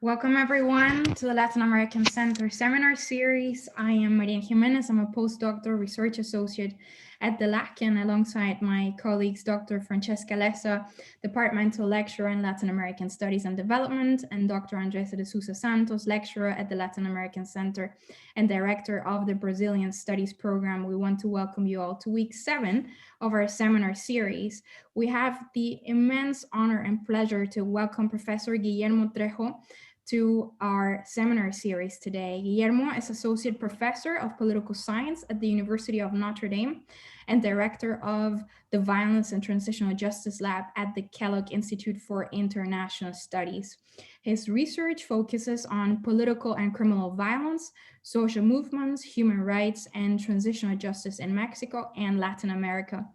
Welcome everyone to the Latin American Center Seminar Series. I am Maria Jimenez. I'm a postdoctoral research associate at the LACAN alongside my colleagues, Dr. Francesca Lessa, departmental lecturer in Latin American Studies and Development, and Dr. Andressa de Sousa Santos, lecturer at the Latin American Center and director of the Brazilian Studies Program. We want to welcome you all to week 7 of our seminar series. We have the immense honor and pleasure to welcome Professor Guillermo Trejo to our seminar series today. Guillermo is Associate Professor of Political Science at the University of Notre Dame and Director of the Violence and Transitional Justice Lab at the Kellogg Institute for International Studies. His research focuses on political and criminal violence, social movements, human rights, and transitional justice in Mexico and Latin America.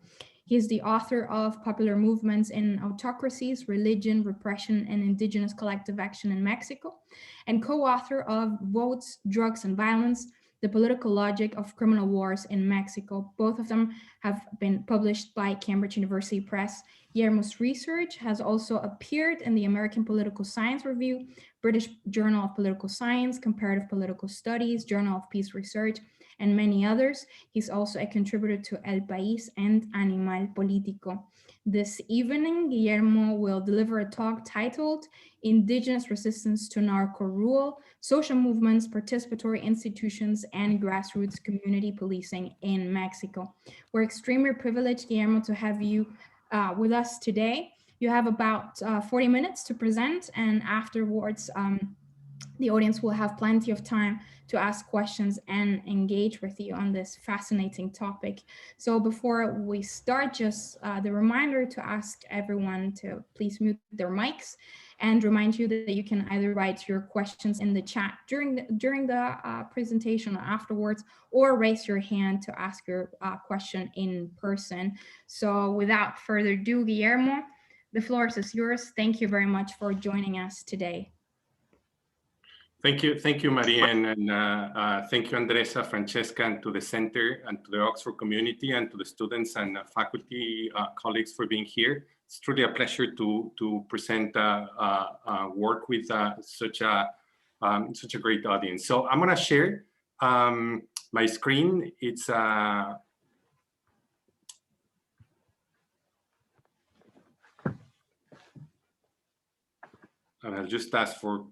He is the author of Popular Movements in Autocracies, Religion, Repression, and Indigenous Collective Action in Mexico, and co-author of Votes, Drugs, and Violence, The Political Logic of Criminal Wars in Mexico. Both of them have been published by Cambridge University Press. Guillermo's research has also appeared in the American Political Science Review, British Journal of Political Science, Comparative Political Studies, Journal of Peace Research, and many others. He's also a contributor to El País and Animal Político. This evening, Guillermo will deliver a talk titled Indigenous Resistance to Narco Rule, Social Movements, Participatory Institutions, and Grassroots Community Policing in Mexico. We're extremely privileged, Guillermo, to have you with us today. You have about 40 minutes to present, and afterwards, the audience will have plenty of time to ask questions and engage with you on this fascinating topic. So before we start, just the reminder to ask everyone to please mute their mics and remind you that you can either write your questions in the chat during the presentation or afterwards, or raise your hand to ask your question in person. So without further ado, Guillermo, the floor is yours. Thank you very much for joining us today. Thank you, Marianne, and thank you, Andressa, Francesca, and to the center, and to the Oxford community, and to the students and faculty colleagues for being here. It's truly a pleasure to present work with such a great audience. So I'm going to share my screen. It's and I'll just ask for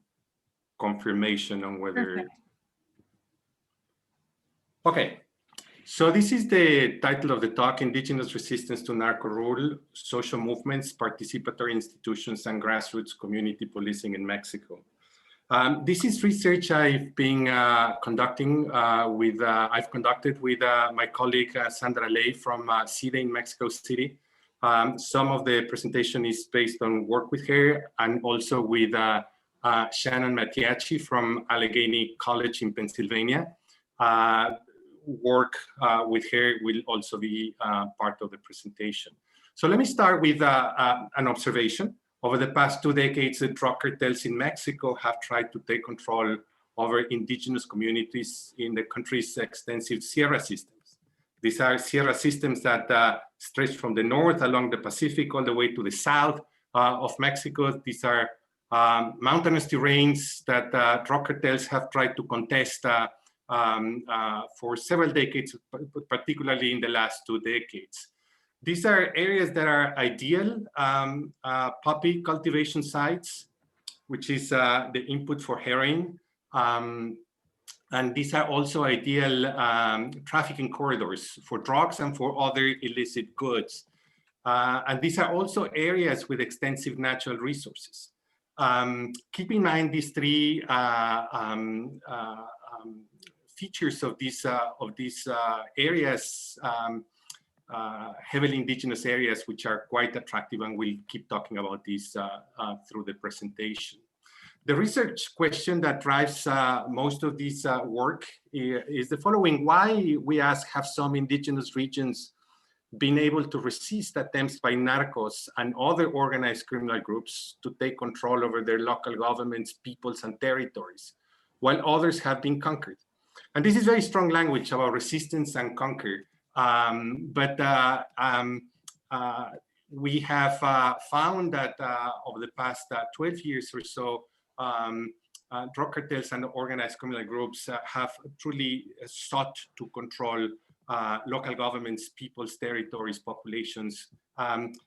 confirmation on whether. Perfect. Okay, so this is the title of the talk: Indigenous Resistance to Narco Rule, Social Movements, Participatory Institutions, and Grassroots Community Policing in Mexico. This is research I've been conducted with my colleague Sandra Ley from CIDE in Mexico City. Some of the presentation is based on work with her, and also with Shannon Mattiacci from Allegheny College in Pennsylvania. Work with her will also be part of the presentation. So let me start with an observation. Over the past 2 decades, the drug cartels in Mexico have tried to take control over indigenous communities in the country's extensive Sierra systems. These are Sierra systems that stretch from the north along the Pacific all the way to the south of Mexico. These are mountainous terrains that drug cartels have tried to contest for several decades, but particularly in the last 2 decades. These are areas that are ideal poppy cultivation sites, which is the input for heroin. And these are also ideal trafficking corridors for drugs and for other illicit goods. And these are also areas with extensive natural resources. Keep in mind these 3 features of these areas, heavily indigenous areas, which are quite attractive, and we'll keep talking about these through the presentation. The research question that drives most of this work is the following: why, we ask, have some indigenous regions been able to resist attempts by narcos and other organized criminal groups to take control over their local governments, peoples, and territories, while others have been conquered? And this is very strong language about resistance and conquer. We have found that over the past 12 years or so, drug cartels and organized criminal groups have truly sought to control local governments, peoples, territories, populations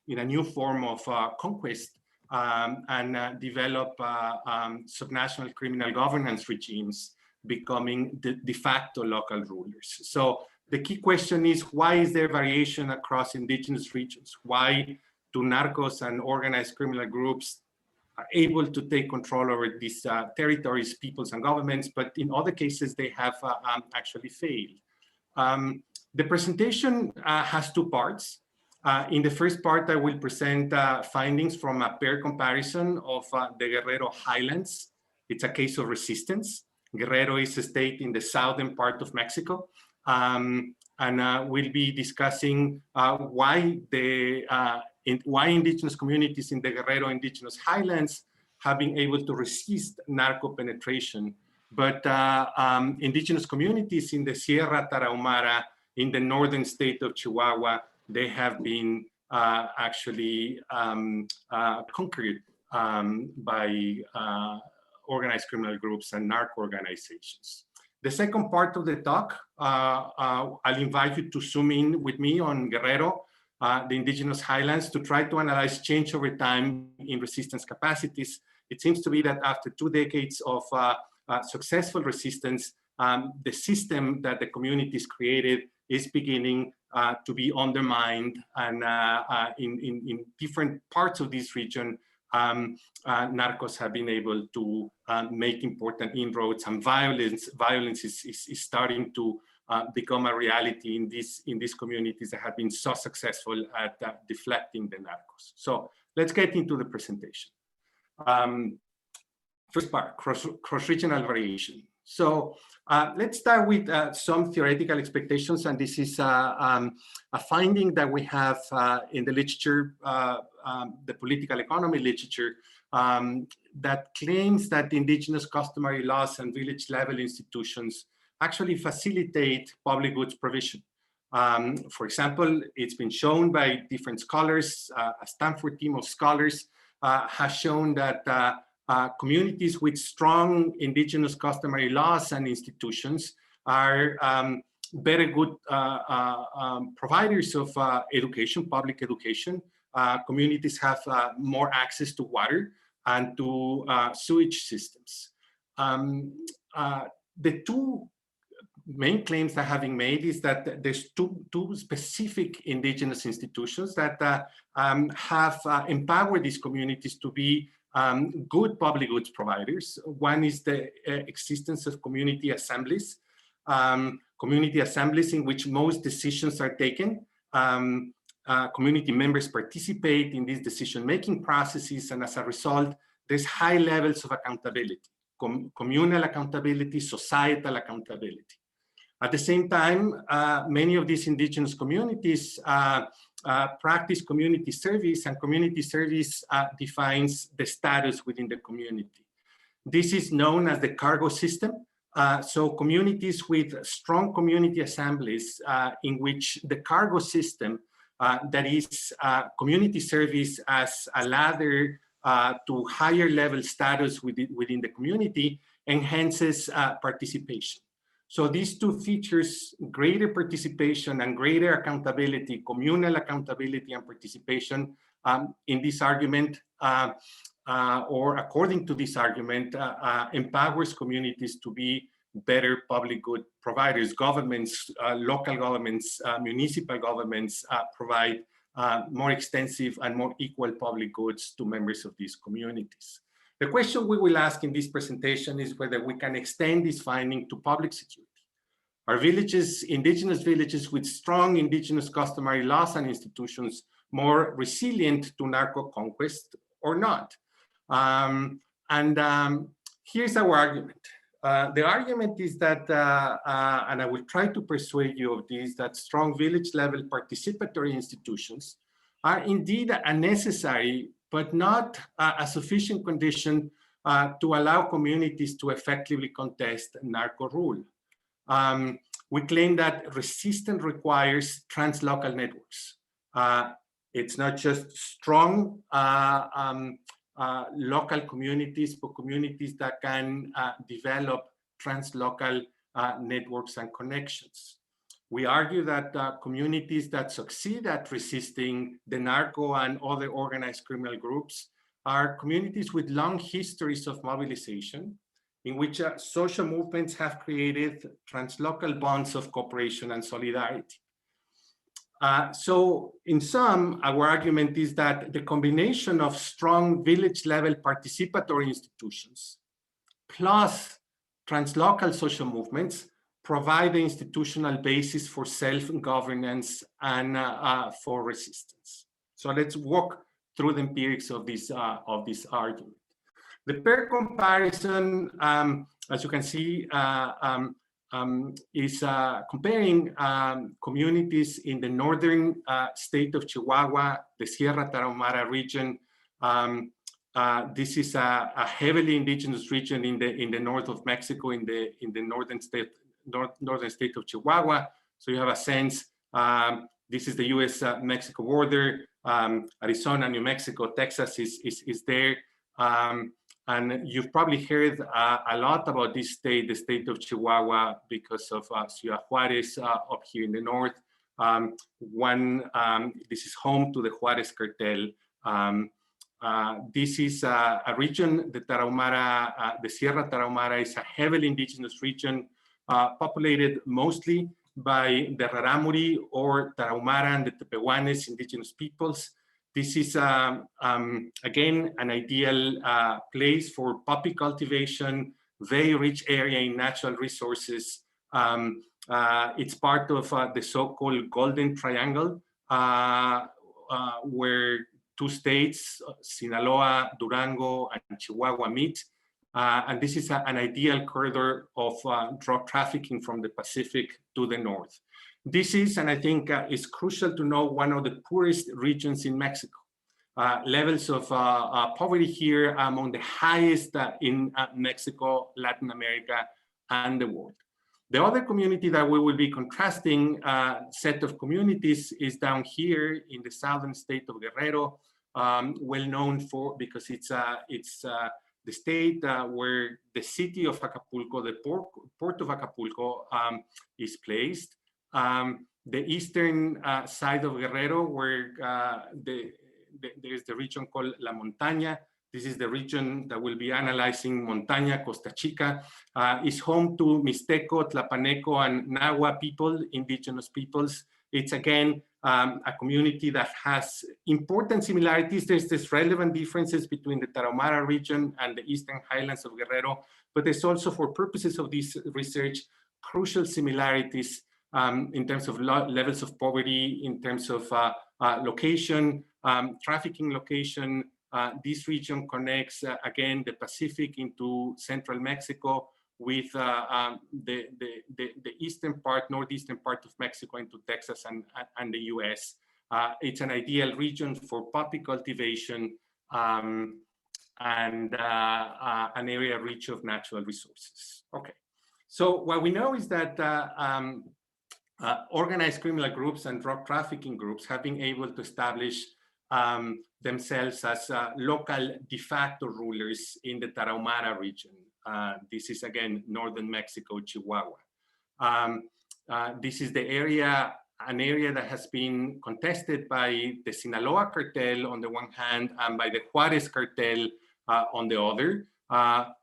in a new form of conquest and develop subnational criminal governance regimes, becoming de facto local rulers. So the key question is, why is there variation across indigenous regions? Why do narcos and organized criminal groups are able to take control over these territories, peoples, and governments, but in other cases they have actually failed? The presentation has two parts. In the first part, I will present findings from a pair comparison of the Guerrero Highlands. It's a case of resistance. Guerrero is a state in the southern part of Mexico. And we'll be discussing why indigenous communities in the Guerrero Indigenous Highlands have been able to resist narco penetration. But indigenous communities in the Sierra Tarahumara, in the northern state of Chihuahua, they have been actually conquered by organized criminal groups and narco organizations. The second part of the talk, I'll invite you to zoom in with me on Guerrero, the indigenous highlands, to try to analyze change over time in resistance capacities. It seems to be that after 2 decades of successful resistance, the system that the communities created is beginning to be undermined, and in different parts of this region, narcos have been able to make important inroads, and violence is starting to become a reality in these communities that have been so successful at deflecting the narcos. So let's get into the presentation. First part, cross-regional variation. So let's start with some theoretical expectations, and this is a finding that we have in the literature, the political economy literature, that claims that indigenous customary laws and village-level institutions actually facilitate public goods provision. For example, it's been shown by different scholars, a Stanford team of scholars has shown that communities with strong indigenous customary laws and institutions are very good providers of education, public education. Communities have more access to water and to sewage systems. The two main claims that have been made is that there's two specific indigenous institutions that have empowered these communities to be good public goods providers. One is the existence of community assemblies in which most decisions are taken. Community members participate in these decision-making processes, and as a result, there's high levels of accountability, communal accountability, societal accountability. At the same time, many of these indigenous communities practice community service, and community service defines the status within the community. This is known as the cargo system. So communities with strong community assemblies in which the cargo system, that is community service as a ladder to higher level status within the community, enhances participation. So these two features, greater participation and greater accountability, communal accountability and participation, in this argument, or according to this argument, empowers communities to be better public good providers. Governments, local governments, municipal governments provide more extensive and more equal public goods to members of these communities. The question we will ask in this presentation is whether we can extend this finding to public security. Are villages, indigenous villages with strong indigenous customary laws and institutions, more resilient to narco conquest or not? Here's our argument. The argument is that, and I will try to persuade you of this, that strong village level participatory institutions are indeed a necessary, but not a sufficient condition to allow communities to effectively contest narco rule. We claim that resistance requires translocal networks. It's not just strong local communities, but communities that can develop translocal networks and connections. We argue that communities that succeed at resisting the narco and other organized criminal groups are communities with long histories of mobilization, in which social movements have created translocal bonds of cooperation and solidarity. So in sum, our argument is that the combination of strong village-level participatory institutions plus translocal social movements provide the institutional basis for self-governance and for resistance. So let's walk through the empirics of this argument. The pair comparison, as you can see, is comparing communities in the northern state of Chihuahua, the Sierra Tarahumara region. This is a heavily indigenous region in the north of Mexico, in the northern state of Chihuahua. So you have a sense. This is the U.S.-Mexico border. Arizona, New Mexico, Texas is there. And you've probably heard a lot about this state, the state of Chihuahua, because of Ciudad Juarez up here in the north. This is home to the Juarez cartel. This is a region, the Tarahumara, the Sierra Tarahumara is a heavily indigenous region, populated mostly by the Rarámuri or Tarahumara and the Tepehuanes indigenous peoples. This is, again, an ideal place for poppy cultivation, very rich area in natural resources. It's part of the so-called Golden Triangle, where two states, Sinaloa, Durango, and Chihuahua meet. And this is an ideal corridor of drug trafficking from the Pacific to the north. This is, and I think is crucial to know, one of the poorest regions in Mexico. Levels of poverty here are among the highest in Mexico, Latin America, and the world. The other community that we will be contrasting set of communities is down here in the southern state of Guerrero, well known for, because it's the state where the city of Acapulco, the port of Acapulco is placed. The eastern side of Guerrero, where there's the region called La Montaña. This is the region that will be analyzing Montaña, Costa Chica, is home to Mixteco, Tlapaneco, and Nahua people, indigenous peoples. It's again a community that has important similarities. There's relevant differences between the Tarahumara region and the eastern highlands of Guerrero, but there's also, for purposes of this research, crucial similarities in terms of levels of poverty, in terms of location, trafficking location. This region connects, again, the Pacific into central Mexico with the eastern part, northeastern part of Mexico into Texas and the US. It's an ideal region for poppy cultivation and an area rich of natural resources. Okay, so what we know is that organized criminal groups and drug trafficking groups have been able to establish themselves as local de facto rulers in the Tarahumara region. This is, again, northern Mexico, Chihuahua. This is the area, an area that has been contested by the Sinaloa cartel on the one hand and by the Juarez cartel on the other.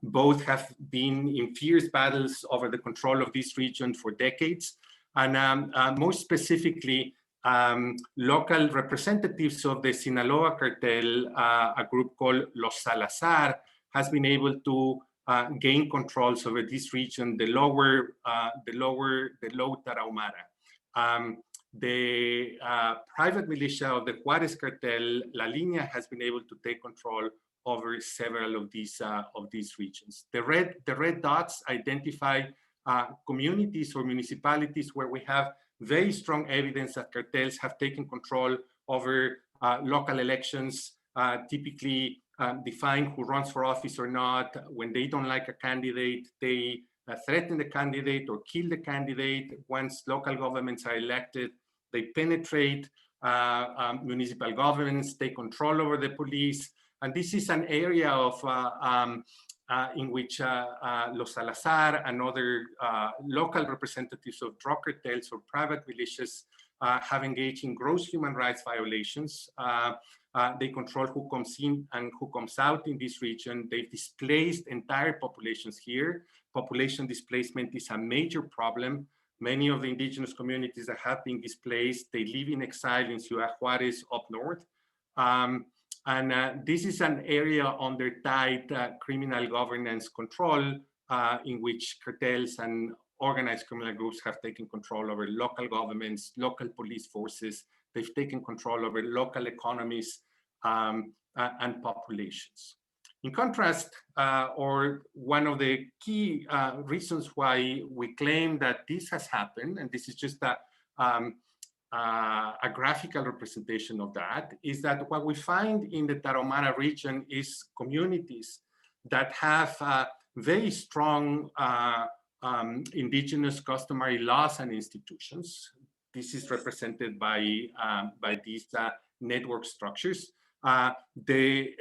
Both have been in fierce battles over the control of this region for decades. And more specifically, local representatives of the Sinaloa cartel, a group called Los Salazar, has been able to gain controls over this region, the low Tarahumara. The private militia of the Juarez cartel, La Línea, has been able to take control over several of these regions. The red dots identify communities or municipalities where we have very strong evidence that cartels have taken control over local elections, typically define who runs for office or not. When they don't like a candidate, they threaten the candidate or kill the candidate. Once local governments are elected, they penetrate municipal governments, take control over the police, And this is an area of in which Los Salazar and other local representatives of drug cartels or private militias have engaged in gross human rights violations. They control who comes in and who comes out in this region. They've displaced entire populations here. Population displacement is a major problem. Many of the indigenous communities that have been displaced, they live in exile in Ciudad Juarez up north. This is an area under tight criminal governance control in which cartels and organized criminal groups have taken control over local governments, local police forces. They've taken control over local economies and populations. In contrast, or one of the key reasons why we claim that this has happened, and this is just a graphical representation of that, is that what we find in the Taramara region is communities that have very strong indigenous customary laws and institutions. This is represented by these network structures. The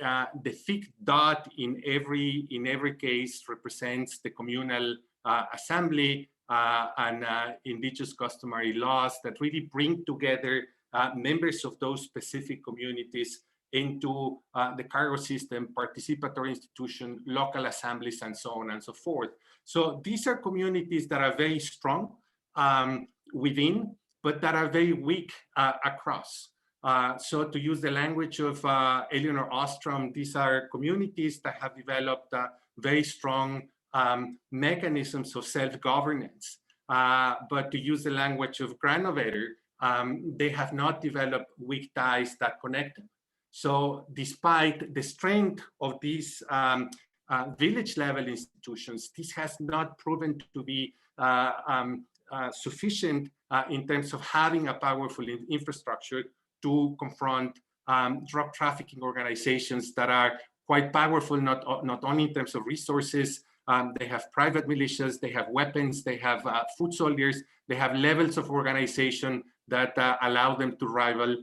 thick dot in every case represents the communal assembly and indigenous customary laws that really bring together members of those specific communities into the cargo system, participatory institution, local assemblies, and so on and so forth. So these are communities that are very strong within, but that are very weak across. So to use the language of Eleanor Ostrom, these are communities that have developed very strong mechanisms of self-governance. But to use the language of Granovetter, they have not developed weak ties that connect them. So despite the strength of these village-level institutions, this has not proven to be sufficient in terms of having a powerful infrastructure to confront drug trafficking organizations that are quite powerful, not only in terms of resources. They have private militias, they have weapons, they have foot soldiers, they have levels of organization that allow them to rival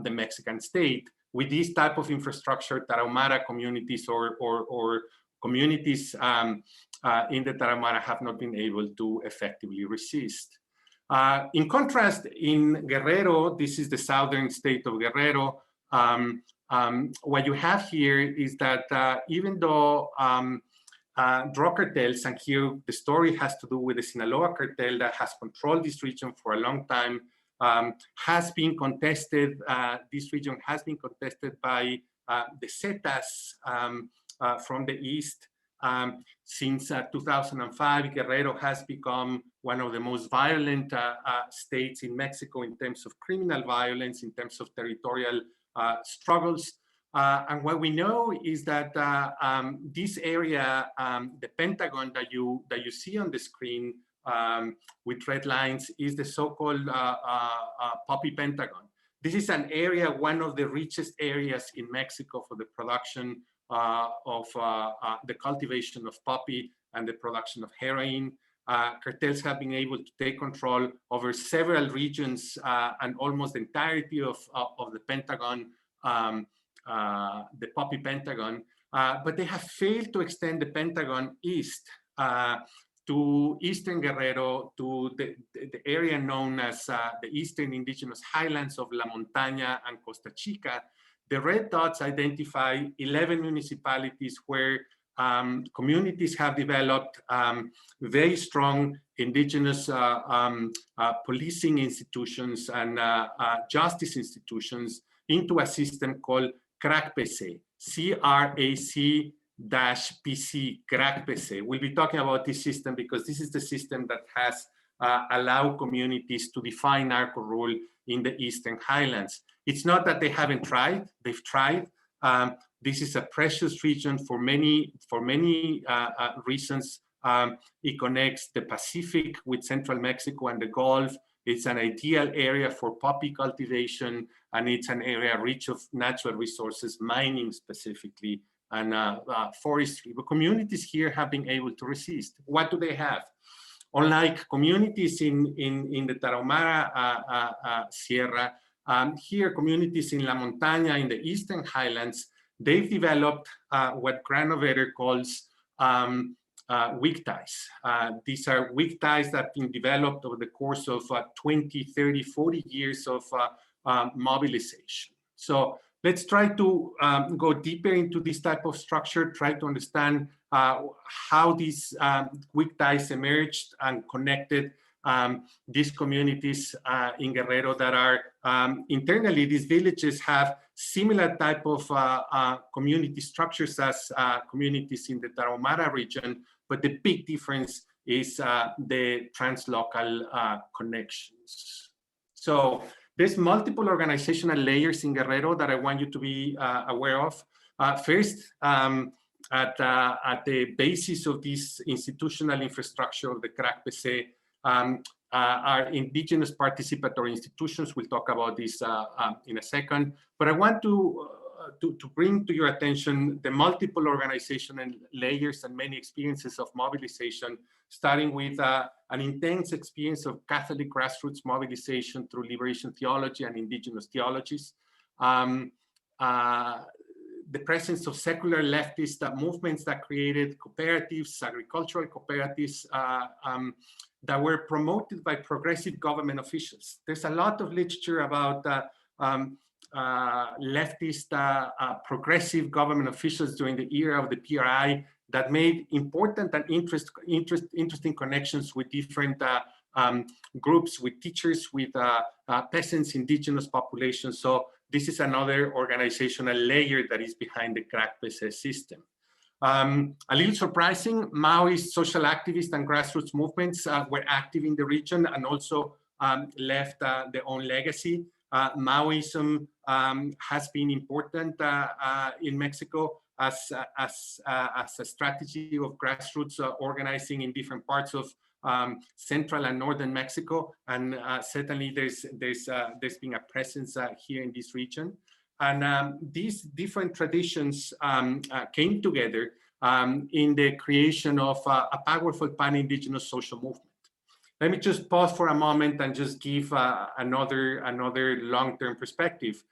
the Mexican state. With this type of infrastructure, Tarahumara communities or communities in the Taramara have not been able to effectively resist. In contrast, in Guerrero, this is the southern state of Guerrero, what you have here is that even though drug cartels, and here the story has to do with the Sinaloa cartel that has controlled this region for a long time, has been contested. This region has been contested by the Zetas from the east. Since 2005, Guerrero has become one of the most violent states in Mexico in terms of criminal violence, in terms of territorial struggles. And what we know is that this area, the Pentagon that you see on the screen with red lines, is the so-called poppy Pentagon. This is an area, one of the richest areas in Mexico for the production of the cultivation of poppy and the production of heroin. Cartels have been able to take control over several regions and almost the entirety of the Pentagon, the poppy Pentagon, but they have failed to extend the Pentagon east to eastern Guerrero, to the area known as the eastern indigenous highlands of La Montaña and Costa Chica. The red dots identify 11 municipalities where communities have developed very strong indigenous policing institutions and justice institutions into a system called CRAC-PC, C-R-A-C-PC, CRAC-PC. We'll be talking about this system because this is the system that has allowed communities to define narco rule in the Eastern Highlands. It's not that they haven't tried, they've tried. This is a precious region for many reasons. It connects the Pacific with central Mexico and the Gulf. It's an ideal area for poppy cultivation, and it's an area rich of natural resources, mining specifically, and forestry. But communities here have been able to resist. What do they have? Unlike communities in the Tarahumara Sierra, here communities in La Montaña, in the Eastern Highlands, they've developed what Granovetter calls weak ties. These are weak ties that have been developed over the course of 20, 30, 40 years of mobilization. So let's try to go deeper into this type of structure, try to understand how these weak ties emerged and connected these communities in Guerrero that are internally, these villages have similar type of community structures as communities in the Taramara region, but the big difference is the translocal connections. So there's multiple organizational layers in Guerrero that I want you to be aware of. First, at the basis of this institutional infrastructure of the CRAC-PC are indigenous participatory institutions. We'll talk about this in a second, but I want to bring to your attention the multiple organizational layers and many experiences of mobilization, starting with an intense experience of Catholic grassroots mobilization through liberation theology and indigenous theologies. The presence of secular leftist movements that created cooperatives, agricultural cooperatives that were promoted by progressive government officials. There's a lot of literature about leftist progressive government officials during the era of the PRI that made important and interesting connections with different groups, with teachers, with peasants, indigenous populations. So this is another organizational layer that is behind the CRAC-PC system. A little surprising, Maoist social activists and grassroots movements were active in the region and also left their own legacy. Maoism has been important in Mexico as a strategy of grassroots organizing in different parts of central and northern Mexico, and certainly there's been a presence here in this region. And these different traditions came together in the creation of a powerful pan-indigenous social movement. Let me just pause for a moment and just give another long-term perspective.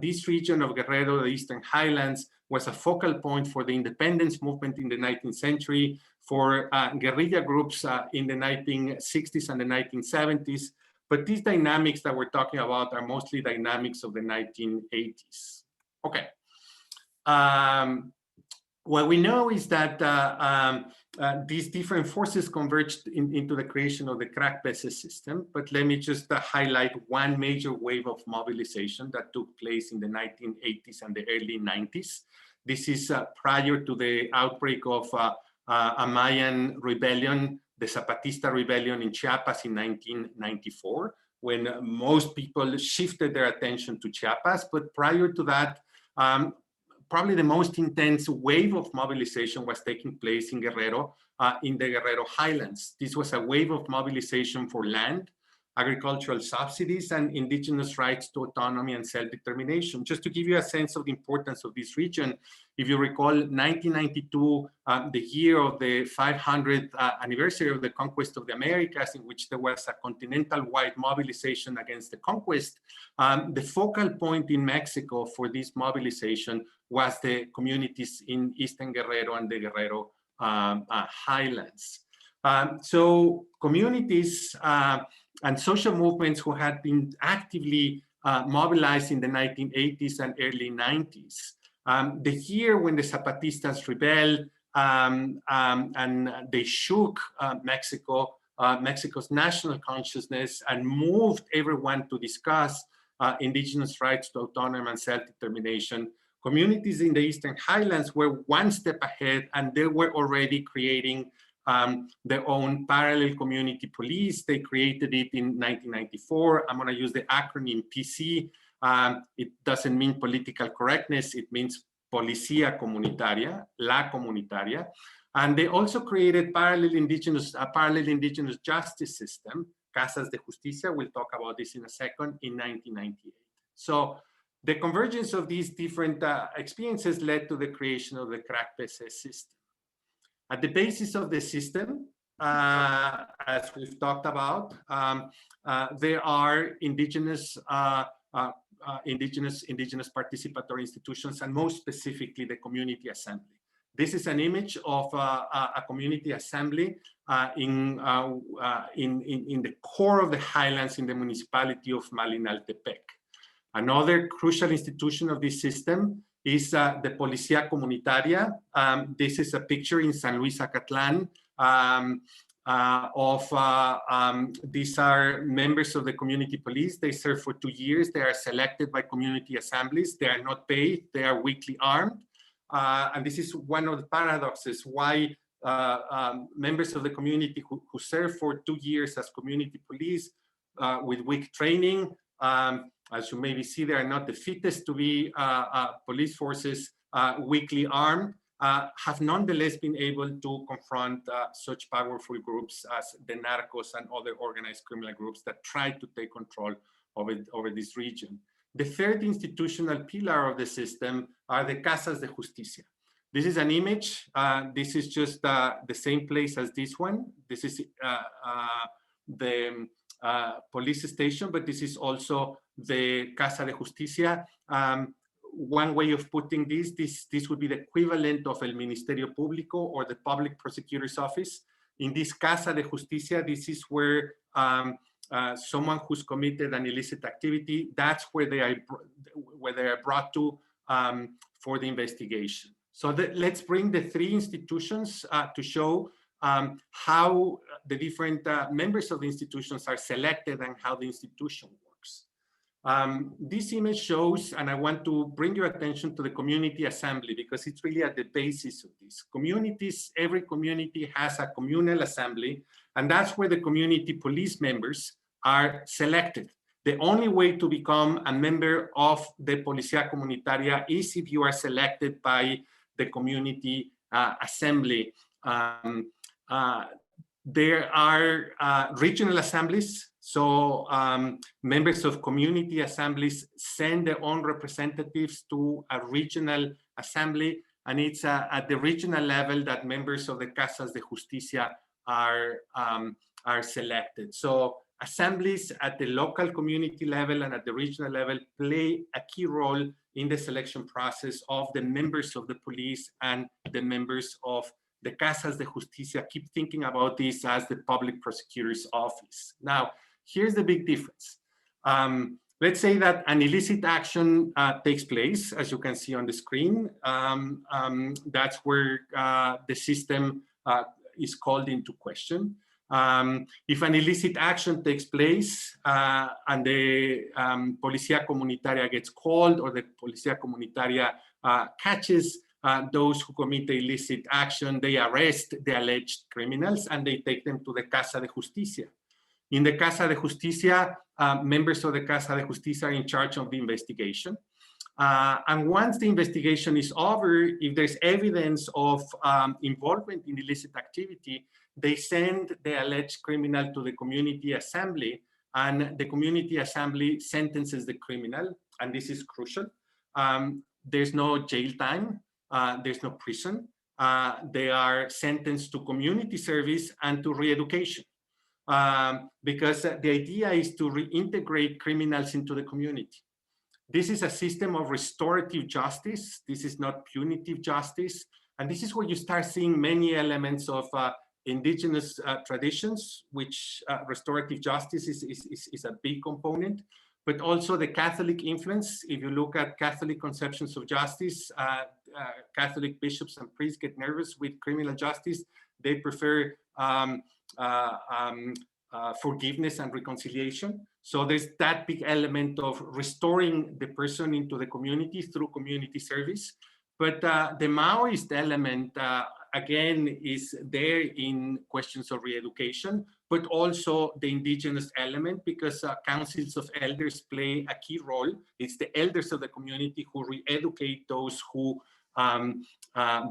This region of Guerrero, the Eastern Highlands, was a focal point for the independence movement in the 19th century, for guerrilla groups in the 1960s and the 1970s. But these dynamics that we're talking about are mostly dynamics of the 1980s. Okay. What we know is that these different forces converged into the creation of the CRAC-PC system. But let me just highlight one major wave of mobilization that took place in the 1980s and the early 90s. This is prior to the outbreak of a Mayan rebellion, the Zapatista Rebellion in Chiapas in 1994, when most people shifted their attention to Chiapas. But prior to that, probably the most intense wave of mobilization was taking place in Guerrero, in the Guerrero Highlands. This was a wave of mobilization for land, agricultural subsidies, and indigenous rights to autonomy and self-determination. Just to give you a sense of the importance of this region, if you recall, 1992, the year of the 500th anniversary of the conquest of the Americas, in which there was a continental-wide mobilization against the conquest, the focal point in Mexico for this mobilization was the communities in Eastern Guerrero and the Guerrero Highlands. So communities and social movements who had been actively mobilized in the 1980s and early 90s. The year when the Zapatistas rebelled and they shook Mexico, Mexico's national consciousness, and moved everyone to discuss indigenous rights to autonomy and self-determination. Communities in the Eastern Highlands were one step ahead, and they were already creating their own parallel community police. They created it in 1994. I'm going to use the acronym PC. It doesn't mean political correctness. It means Policía Comunitaria, La Comunitaria. And they also created a parallel indigenous justice system, Casas De Justicia. We'll talk about this in a second, in 1998. So the convergence of these different experiences led to the creation of the CRAC-PC system. At the basis of the system, as we've talked about, there are indigenous indigenous participatory institutions, and most specifically the community assembly. This is an image of a community assembly in the core of the highlands in the municipality of Malinaltepec. Another crucial institution of this system is the Policía Comunitaria. This is a picture in San Luis Acatlán these are members of the community police. They serve for 2 years. They are selected by community assemblies. They are not paid. They are weekly armed. And this is one of the paradoxes why members of the community who serve for 2 years as community police with weak training, as you maybe see, they are not the fittest to be police forces, weakly armed, have nonetheless been able to confront such powerful groups as the Narcos and other organized criminal groups that try to take control over this region. The third institutional pillar of the system are the Casas de Justicia. This is an image. This is just the same place as this one. This is the police station, but this is also the Casa de Justicia. One way of putting this would be the equivalent of el Ministerio Público or the public prosecutor's office. In this Casa de Justicia, this is where someone who's committed an illicit activity, that's where they are brought to for the investigation. So let's bring the three institutions to show how the different members of the institutions are selected and how the institution works. This image shows, and I want to bring your attention to the community assembly because it's really at the basis of this. Every community has a communal assembly, and that's where the community police members are selected. The only way to become a member of the Policía Comunitaria is if you are selected by the community assembly. There are regional assemblies. So members of community assemblies send their own representatives to a regional assembly, and it's at the regional level that members of the Casas de Justicia are selected. So assemblies at the local community level and at the regional level play a key role in the selection process of the members of the police and the members of the Casas de Justicia. Keep thinking about this as the public prosecutor's office. Now, here's the big difference. Let's say that an illicit action takes place, as you can see on the screen. That's where the system is called into question. If an illicit action takes place and the Policía Comunitaria gets called, or the Policía Comunitaria catches those who commit the illicit action, they arrest the alleged criminals and they take them to the Casa de Justicia. In the Casa de Justicia, members of the Casa de Justicia are in charge of the investigation. And once the investigation is over, if there's evidence of involvement in illicit activity, they send the alleged criminal to the community assembly, and the community assembly sentences the criminal, and this is crucial. There's no jail time, there's no prison. They are sentenced to community service and to re-education. Because the idea is to reintegrate criminals into the community. This is a system of restorative justice. This is not punitive justice. And this is where you start seeing many elements of indigenous traditions, which restorative justice is a big component, but also the Catholic influence. If you look at Catholic conceptions of justice, Catholic bishops and priests get nervous with criminal justice. They prefer forgiveness and reconciliation. So there's that big element of restoring the person into the community through community service. But the Maoist element, again, is there in questions of re-education, but also the indigenous element, because councils of elders play a key role. It's the elders of the community who re-educate those who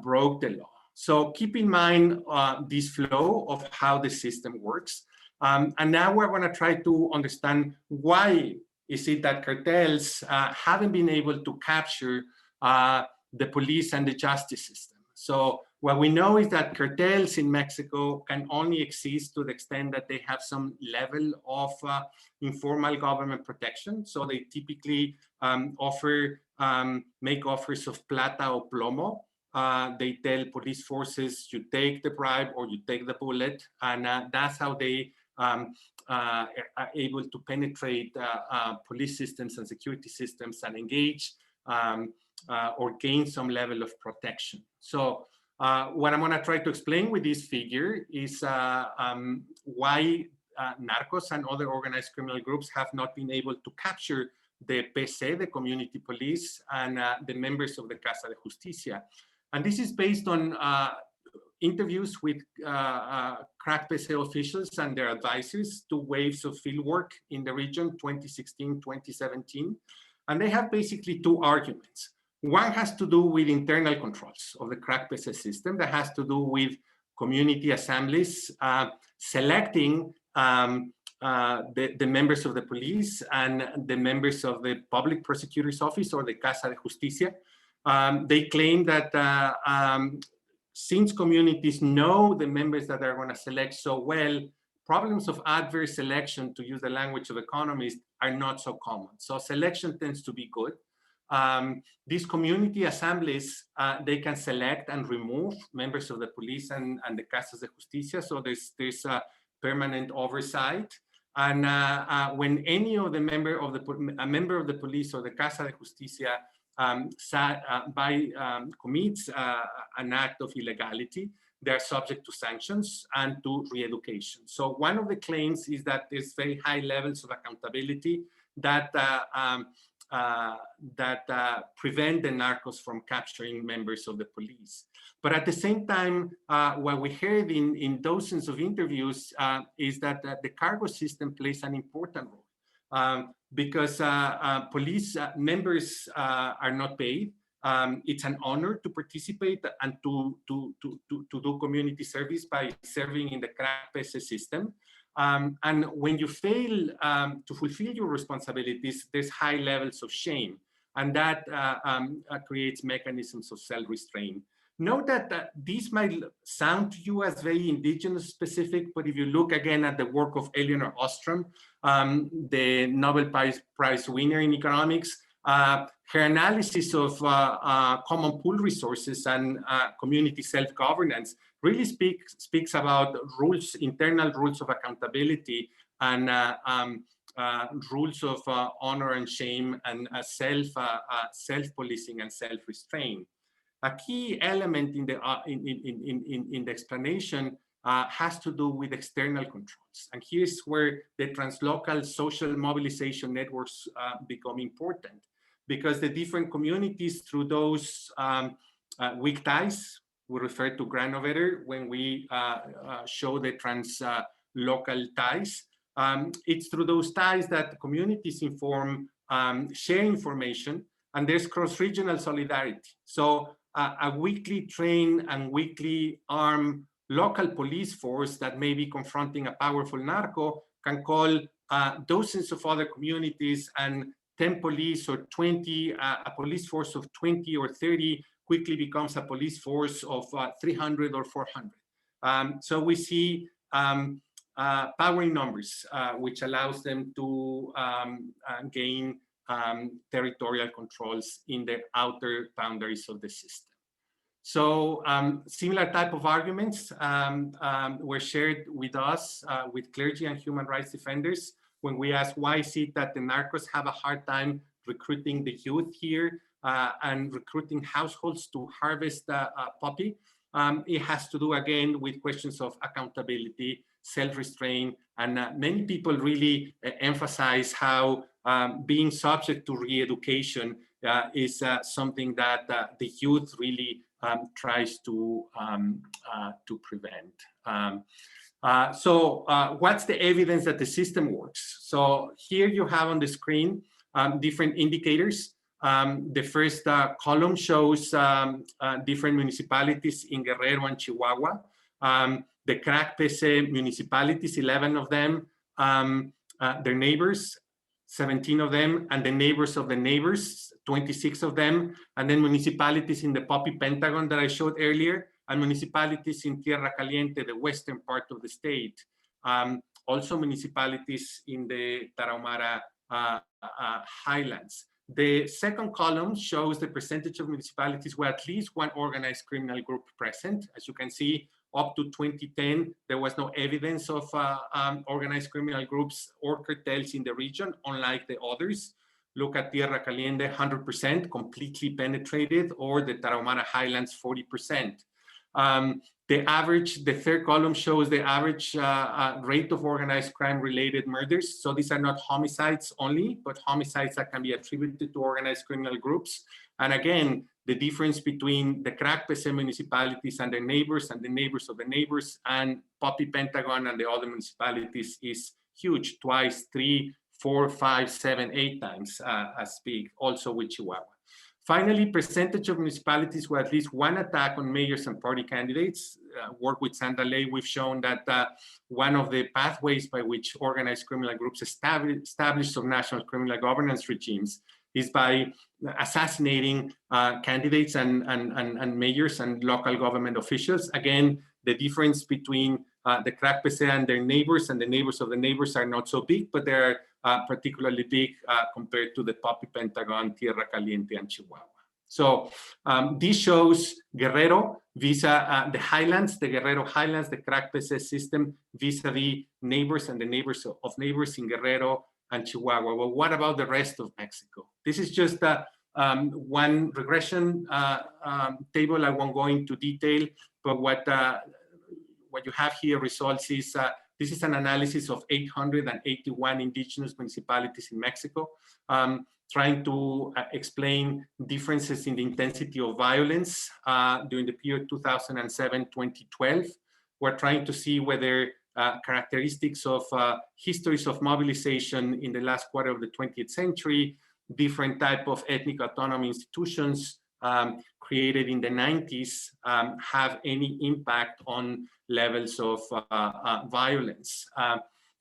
broke the law. So keep in mind this flow of how the system works. And now we're going to try to understand why is it that cartels haven't been able to capture the police and the justice system. So what we know is that cartels in Mexico can only exist to the extent that they have some level of informal government protection. So they typically make offers of plata or plomo. They tell police forces, you take the bribe or you take the bullet, and that's how they are able to penetrate police systems and security systems and engage or gain some level of protection. So what I'm going to try to explain with this figure is why narcos and other organized criminal groups have not been able to capture the PC, the community police, and the members of the Casa de Justicia. And this is based on interviews with crack PC officials and their advisors, 2 waves of fieldwork in the region, 2016, 2017. And they have basically 2 arguments. One has to do with internal controls of the crack PC system that has to do with community assemblies selecting the members of the police and the members of the public prosecutor's office or the Casa de Justicia. They claim that since communities know the members that they're going to select so well, problems of adverse selection, to use the language of economists, are not so common. So selection tends to be good. These community assemblies, they can select and remove members of the police and the Casas de Justicia. So there's a permanent oversight. And when any of the member of the police or the Casa de Justicia commits an act of illegality, they're subject to sanctions and to re-education. So one of the claims is that there's very high levels of accountability that prevent the narcos from capturing members of the police. But at the same time, what we heard in dozens of interviews is that the cargo system plays an important role because police members are not paid. It's an honor to participate and to do community service by serving in the crack PC system. And when you fail to fulfill your responsibilities, there's high levels of shame, and that creates mechanisms of self-restraint. Note that this might sound to you as very indigenous specific, but if you look again at the work of Elinor Ostrom, the Nobel Prize winner in economics, her analysis of common pool resources and community self-governance really speaks about rules, internal rules of accountability and rules of honor and shame and self-policing and self-restraint. A key element in the explanation has to do with external controls. And here's where the translocal social mobilization networks become important, because the different communities through those weak ties, we refer to granovetter when we show the translocal ties. It's through those ties that communities inform, share information, and there's cross-regional solidarity. So a weakly trained and weakly armed local police force that may be confronting a powerful narco can call dozens of other communities, and 10 police or 20, a police force of 20 or 30 quickly becomes a police force of 300 or 400. So we see power in numbers, which allows them to gain territorial controls in the outer boundaries of the system. So similar type of arguments were shared with us, with clergy and human rights defenders, when we asked why is it that the narcos have a hard time recruiting the youth here and recruiting households to harvest poppy. It has to do again with questions of accountability, self-restraint, and many people really emphasize how being subject to re-education is something that the youth really tries to prevent. So what's the evidence that the system works? So here you have on the screen different indicators. The first column shows different municipalities in Guerrero and Chihuahua. The crack PC municipalities, 11 of them, their neighbors, 17 of them, and the neighbors of the neighbors, 26 of them, and then municipalities in the Poppy Pentagon that I showed earlier, and municipalities in Tierra Caliente, the western part of the state. Also municipalities in the Taramara highlands. The second column shows the percentage of municipalities where at least one organized criminal group present. As you can see, up to 2010, there was no evidence of organized criminal groups or cartels in the region, unlike the others. Look at Tierra Caliente, 100%, completely penetrated, or the Taramara Highlands, 40%. The third column shows the average rate of organized crime-related murders. So these are not homicides only, but homicides that can be attributed to organized criminal groups. And again, the difference between the crack PC municipalities and their neighbors and the neighbors of the neighbors and Poppy Pentagon and the other municipalities is huge, twice, 3, 4, 5, 7, 8 times as big, also with Chihuahua. Finally, percentage of municipalities where at least one attack on mayors and party candidates. Work with Sandalay, we've shown that one of the pathways by which organized criminal groups establish subnational criminal governance regimes is by assassinating candidates and mayors and local government officials. Again, the difference between the crack PC and their neighbors and the neighbors of the neighbors are not so big, but they're particularly big compared to the Poppy Pentagon, Tierra Caliente, and Chihuahua. So this shows Guerrero vis-a the Highlands, the Guerrero Highlands, the crack PC system vis-a-vis neighbors and the neighbors of neighbors in Guerrero and Chihuahua. Well, what about the rest of Mexico? This is just one regression table. I won't go into detail, but what you have here results is this is an analysis of 881 indigenous municipalities in Mexico, trying to explain differences in the intensity of violence during the period 2007-2012. We're trying to see whether characteristics of histories of mobilization in the last quarter of the 20th century, different type of ethnic autonomy institutions created in the 90s have any impact on levels of violence.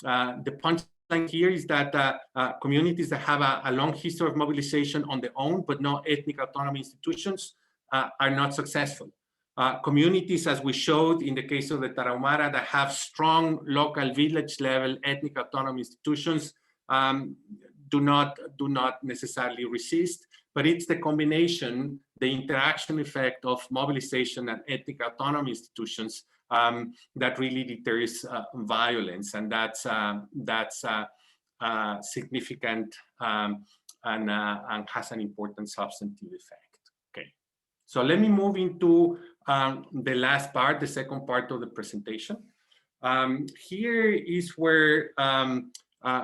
The punchline here is that communities that have a long history of mobilization on their own, but no ethnic autonomy institutions, are not successful. Communities, as we showed in the case of the Taramara, that have strong local village level ethnic autonomy institutions do not necessarily resist, but it's the combination, the interaction effect of mobilization and ethnic autonomy institutions that really deters violence, and that's significant and has an important substantive effect. Okay, so let me move into the last part, the second part of the presentation. Here is where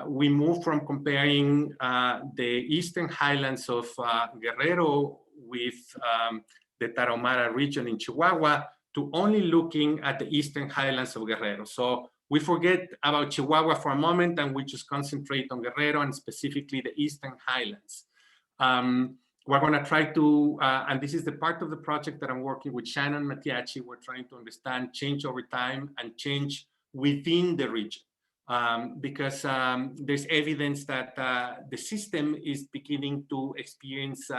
we move from comparing the eastern highlands of Guerrero with the Tarahumara region in Chihuahua to only looking at the eastern highlands of Guerrero. So we forget about Chihuahua for a moment and we just concentrate on Guerrero and specifically the eastern highlands. We're going to try to, and this is the part of the project that I'm working with Shannon Matiachi, we're trying to understand change over time and change within the region. Because there's evidence that the system is beginning to experience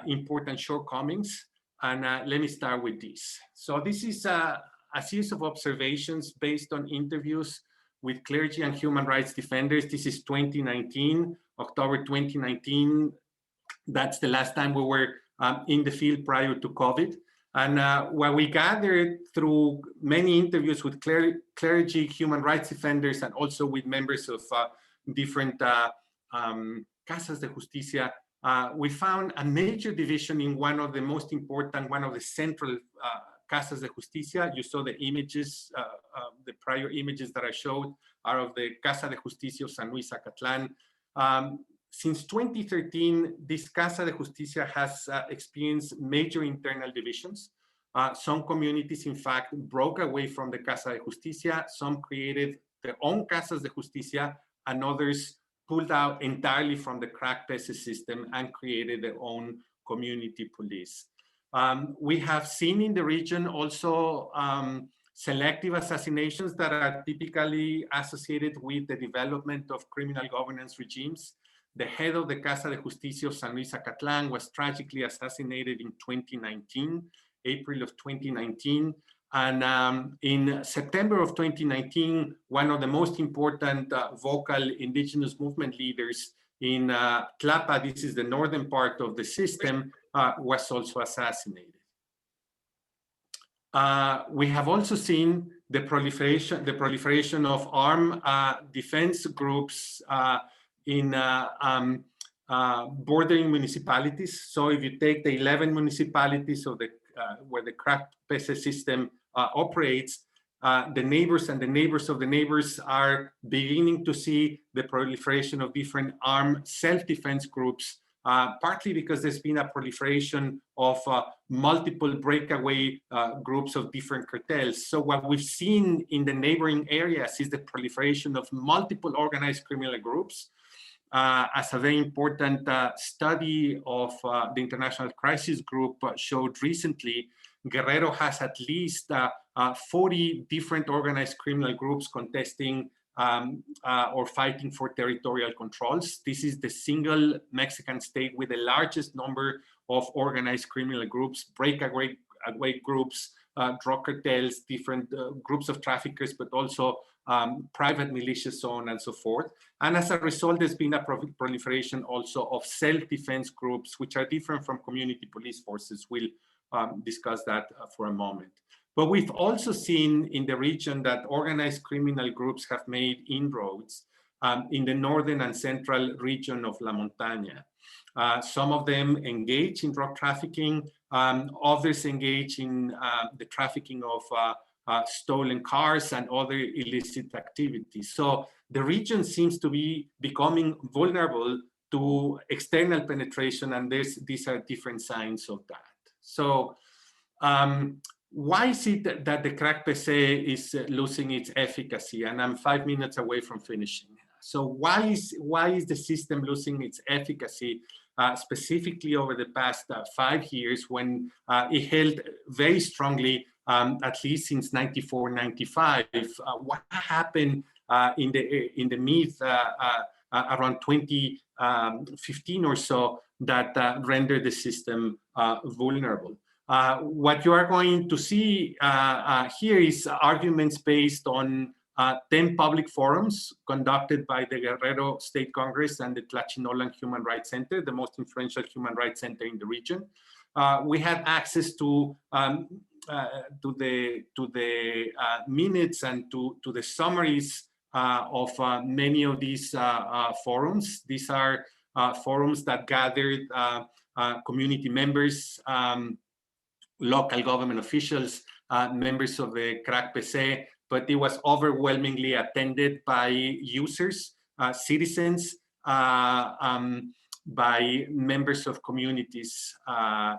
important shortcomings. And let me start with this. So this is a series of observations based on interviews with clergy and human rights defenders. This is 2019, October 2019. That's the last time we were in the field prior to COVID. And what we gathered through many interviews with clergy, human rights defenders, and also with members of different Casas De Justicia, we found a major division in one of the most important, one of the central Casas De Justicia. You saw the images, the prior images that I showed are of the Casa de Justicia of San Luis Acatlán. Since 2013, this Casa de Justicia has experienced major internal divisions. Some communities, in fact, broke away from the Casa de Justicia. Some created their own Casas de Justicia, and others pulled out entirely from the crack PC system and created their own community police. We have seen in the region also selective assassinations that are typically associated with the development of criminal governance regimes. The head of the Casa de Justicia of San Luis Acatlán was tragically assassinated in 2019, April of 2019. And in September of 2019, one of the most important vocal indigenous movement leaders in Tlapa, this is the northern part of the system, was also assassinated. We have also seen the proliferation of armed defense groups in bordering municipalities. So if you take the 11 municipalities of the where the crack PC system operates, the neighbors and the neighbors of the neighbors are beginning to see the proliferation of different armed self-defense groups, partly because there's been a proliferation of multiple breakaway groups of different cartels. So what we've seen in the neighboring areas is the proliferation of multiple organized criminal groups. As a very important study of the International Crisis Group showed recently, Guerrero has at least 40 different organized criminal groups contesting or fighting for territorial controls. This is the single Mexican state with the largest number of organized criminal groups, breakaway groups, drug cartels, different groups of traffickers, but also private militias, so on and so forth. And as a result, there's been a proliferation also of self-defense groups, which are different from community police forces. We'll discuss that for a moment. But we've also seen in the region that organized criminal groups have made inroads in the northern and central region of La Montaña. Some of them engage in drug trafficking, others engage in the trafficking of stolen cars and other illicit activities. So the region seems to be becoming vulnerable to external penetration, and these are different signs of that. So why is it that the crack PC is losing its efficacy? And I'm 5 minutes away from finishing. So why is the system losing its efficacy, specifically over the past 5 years, when it held very strongly, at least since 94, 95? What happened in the mid around 2015 or so that rendered the system vulnerable? What you are going to see here is arguments based on 10 public forums conducted by the Guerrero State Congress and the Tlachinolan Human Rights Center, the most influential human rights center in the region. We had access to the minutes and to the summaries of many of these forums. These are forums that gathered community members, local government officials, members of the crack PC, but it was overwhelmingly attended by users, citizens, by members of communities.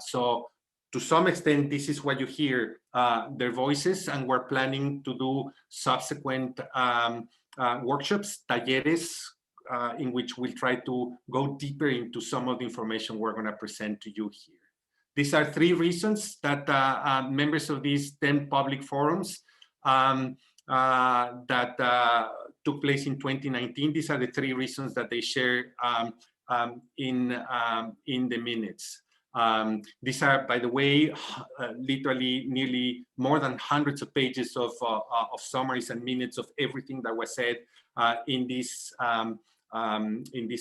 So to some extent, this is what you hear, their voices, and we're planning to do subsequent workshops, talleres, in which we'll try to go deeper into some of the information we're going to present to you here. These are 3 reasons that members of these 10 public forums that took place in 2019, these are the 3 reasons that they share in the minutes. These are, by the way, literally nearly more than hundreds of pages of summaries and minutes of everything that was said in these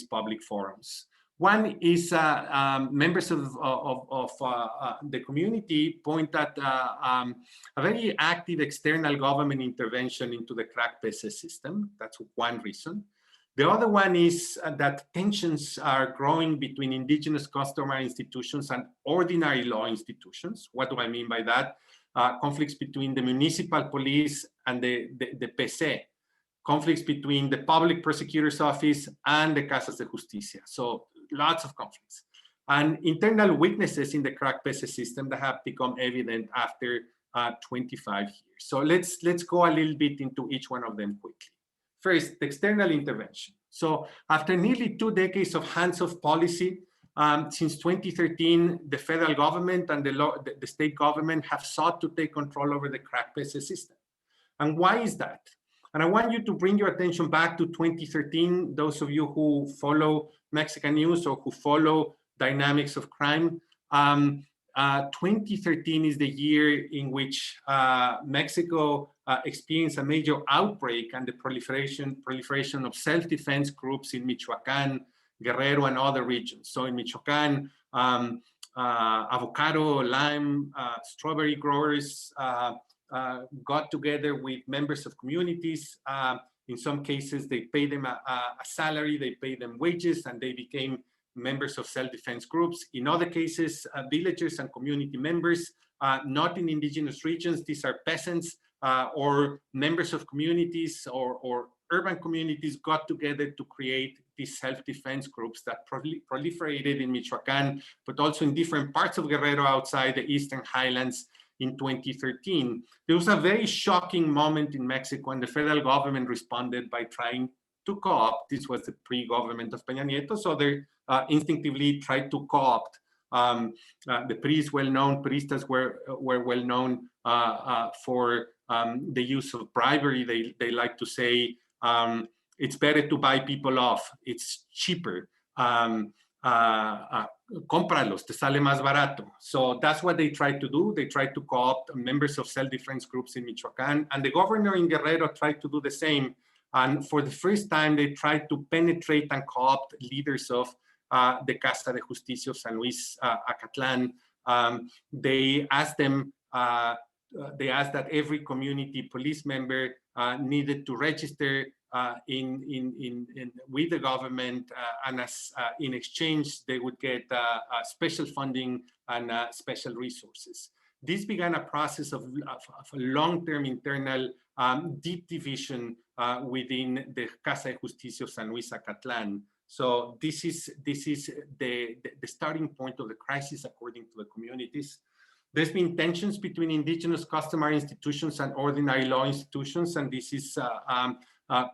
public forums. One is members of the community point at a very active external government intervention into the crack PC system. That's one reason. The other one is that tensions are growing between indigenous customary institutions and ordinary law institutions. What do I mean by that? Conflicts between the municipal police and the PC. Conflicts between the public prosecutor's office and the Casas De Justicia. So lots of conflicts. And internal weaknesses in the crack PC system that have become evident after 25 years. So let's go a little bit into each one of them quickly. First, the external intervention. So after nearly 2 decades of hands-off policy, since 2013, the federal government and the state government have sought to take control over the crack PC system. And why is that? And I want you to bring your attention back to 2013. Those of you who follow Mexican news or who follow dynamics of crime, 2013 is the year in which Mexico experienced a major outbreak and the proliferation of self-defense groups in Michoacán, Guerrero, and other regions. So in Michoacán, avocado, lime, strawberry growers got together with members of communities. In some cases, they paid them a salary, they paid them wages, and they became members of self-defense groups. In other cases, villagers and community members, not in indigenous regions, these are peasants or members of communities or urban communities got together to create these self-defense groups that proliferated in Michoacán, but also in different parts of Guerrero outside the Eastern Highlands in 2013. There was a very shocking moment in Mexico, and the federal government responded by trying to co-opt. This was the pre-government of Peña Nieto, so they instinctively tried to co-opt. The PRIs well-known, Priistas were well-known for the use of bribery. They like to say, it's better to buy people off. It's cheaper. Cómpralos, te sale más barato. So that's what they tried to do. They tried to co-opt members of self-defense groups in Michoacán, and the governor in Guerrero tried to do the same. And for the first time, they tried to penetrate and co-opt leaders of the Casa de Justicia of San Luis Acatlán. They asked them, they asked that every community police member needed to register with the government, and as in exchange, they would get special funding and special resources. This began a process of a long-term internal deep division within the Casa de Justicia of San Luis Acatlán. So this is the starting point of the crisis, according to the communities. There's been tensions between indigenous customary institutions and ordinary law institutions, and this is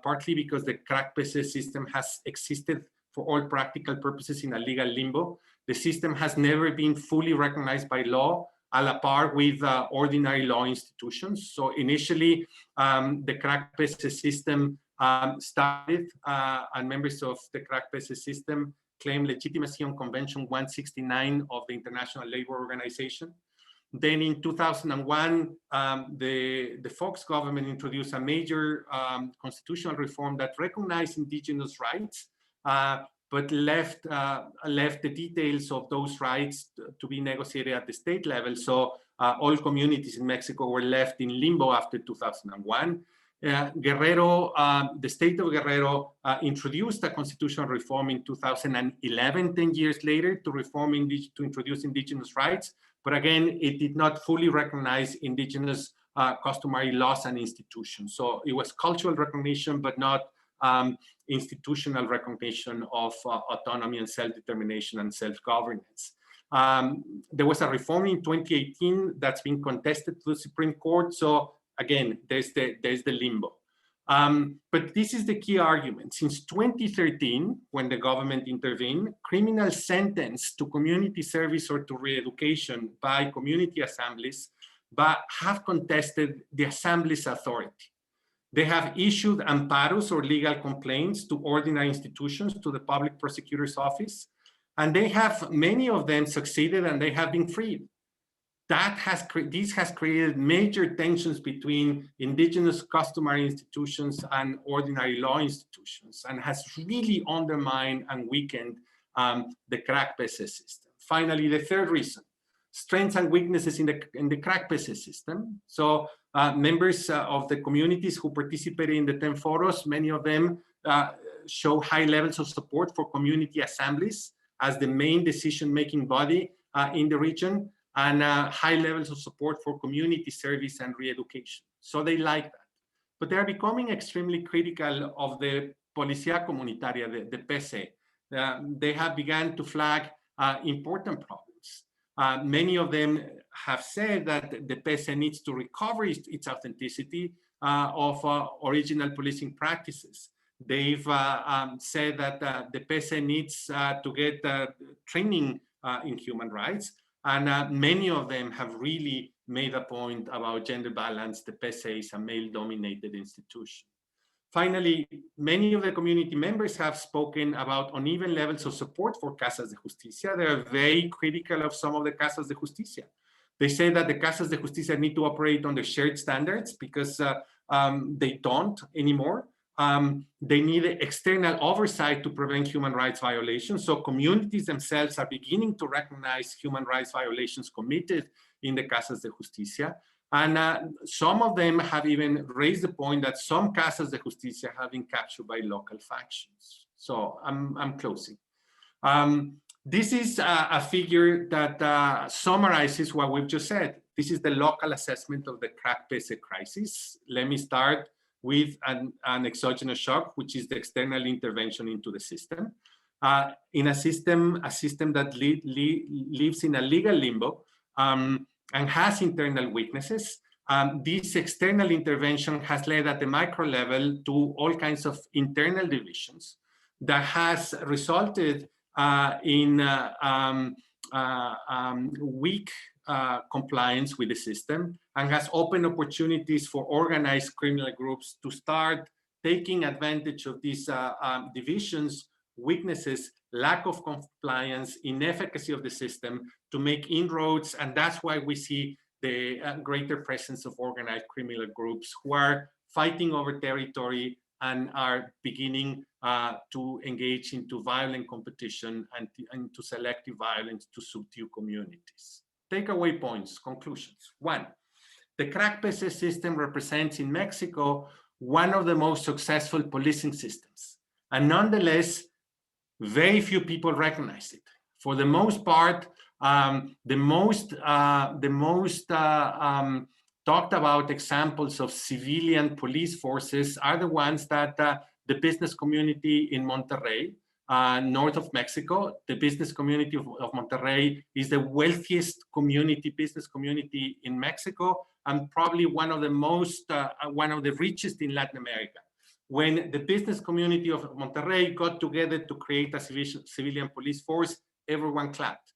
partly because the crack PC system has existed for all practical purposes in a legal limbo. The system has never been fully recognized by law, a la par with ordinary law institutions. So initially, the crack PC system started, and members of the crack PC system claimed legitimacy on Convention 169 of the International Labor Organization. Then in 2001, the Fox government introduced a major constitutional reform that recognized indigenous rights, but left the details of those rights to be negotiated at the state level. So all communities in Mexico were left in limbo after 2001. Guerrero, the state of Guerrero introduced a constitutional reform in 2011, 10 years later, to introduce indigenous rights. But again, it did not fully recognize indigenous customary laws and institutions. So it was cultural recognition, but not institutional recognition of autonomy and self-determination and self-governance. There was a reform in 2018 that's been contested to the Supreme Court. So again, there's the limbo. But this is the key argument. Since 2013, when the government intervened, criminal sentence to community service or to re-education by community assemblies have contested the assembly's authority. They have issued amparos or legal complaints to ordinary institutions, to the public prosecutor's office, and many of them succeeded and they have been freed. This has created major tensions between indigenous customary institutions and ordinary law institutions, and has really undermined and weakened the crack PC system. Finally, the third reason, strengths and weaknesses in the crack PC system. So members of the communities who participated in the 10 foros, many of them show high levels of support for community assemblies as the main decision-making body in the region, and high levels of support for community service and re-education. So they like that. But they're becoming extremely critical of the Policía Comunitaria, the PC. They have begun to flag important problems. Many of them have said that the PC needs to recover its authenticity of original policing practices. They've said that the PC needs to get training in human rights. And many of them have really made a point about gender balance. The PC is a male-dominated institution. Finally, many of the community members have spoken about uneven levels of support for Casas de Justicia. They are very critical of some of the Casas de Justicia. They say that the Casas de Justicia need to operate under shared standards because they don't anymore. They need external oversight to prevent human rights violations. So communities themselves are beginning to recognize human rights violations committed in the Casas de Justicia. And some of them have even raised the point that some Casas de Justicia have been captured by local factions. So I'm closing. This is a figure that summarizes what we've just said. This is the local assessment of the crack PC crisis. Let me start with an exogenous shock, which is the external intervention into the system. In a system that lives in a legal limbo, and has internal weaknesses. This external intervention has led at the micro level to all kinds of internal divisions that has resulted in weak compliance with the system, and has opened opportunities for organized criminal groups to start taking advantage of these divisions, weaknesses, lack of compliance, inefficacy of the system to make inroads. And that's why we see the greater presence of organized criminal groups who are fighting over territory and are beginning to engage into violent competition and to selective violence to subdue communities. Takeaway points, conclusions. One, the crack PC system represents in Mexico one of the most successful policing systems. And nonetheless, very few people recognize it. For the most part, the most talked about examples of civilian police forces are the ones that the business community in Monterrey, north of Mexico. The business community of Monterrey is the wealthiest business community in Mexico, and probably one of the richest in Latin America. When the business community of Monterrey got together to create a civilian police force, everyone clapped.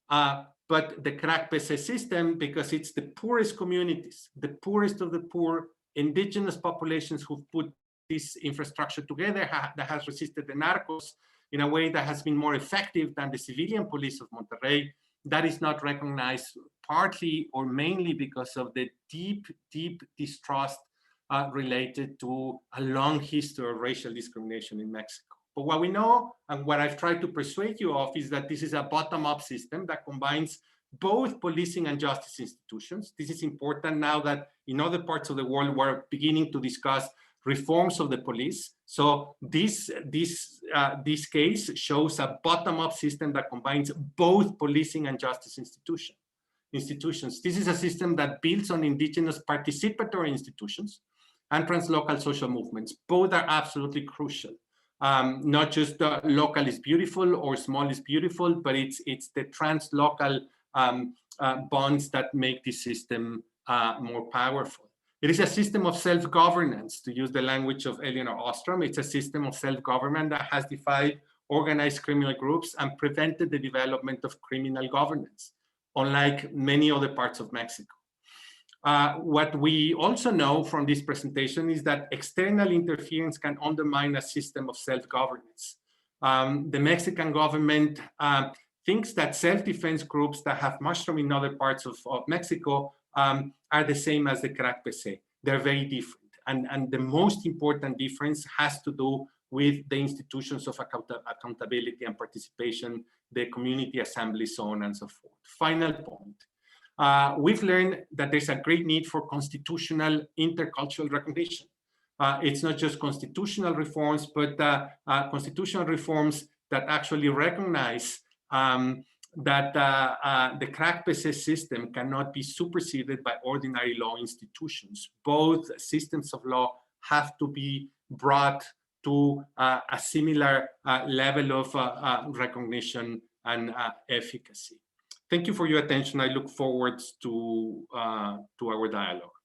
But the crack PC system, because it's the poorest communities, the poorest of the poor, indigenous populations who've put this infrastructure together, that has resisted the narcos in a way that has been more effective than the civilian police of Monterrey, that is not recognized, partly or mainly because of the deep, deep distrust related to a long history of racial discrimination in Mexico. But what we know, and what I've tried to persuade you of, is that this is a bottom-up system that combines both policing and justice institutions. This is important now that in other parts of the world we're beginning to discuss reforms of the police. So this case shows a bottom-up system that combines both policing and justice institutions. This is a system that builds on indigenous participatory institutions and translocal social movements. Both are absolutely crucial. Not just local is beautiful or small is beautiful, but it's the translocal bonds that make this system more powerful. It is a system of self-governance, to use the language of Elinor Ostrom. It's a system of self-government that has defied organized criminal groups and prevented the development of criminal governance, unlike many other parts of Mexico. What we also know from this presentation is that external interference can undermine a system of self-governance. The Mexican government thinks that self-defense groups that have mushroomed in other parts of Mexico are the same as the crack PC. They're very different. And the most important difference has to do with the institutions of accountability and participation, the community assemblies, so on and so forth. Final point. We've learned that there's a great need for constitutional intercultural recognition. It's not just constitutional reforms, but constitutional reforms that actually recognize that the crack PC system cannot be superseded by ordinary law institutions. Both systems of law have to be brought to a similar level of recognition and efficacy. Thank you for your attention. I look forward to our dialogue.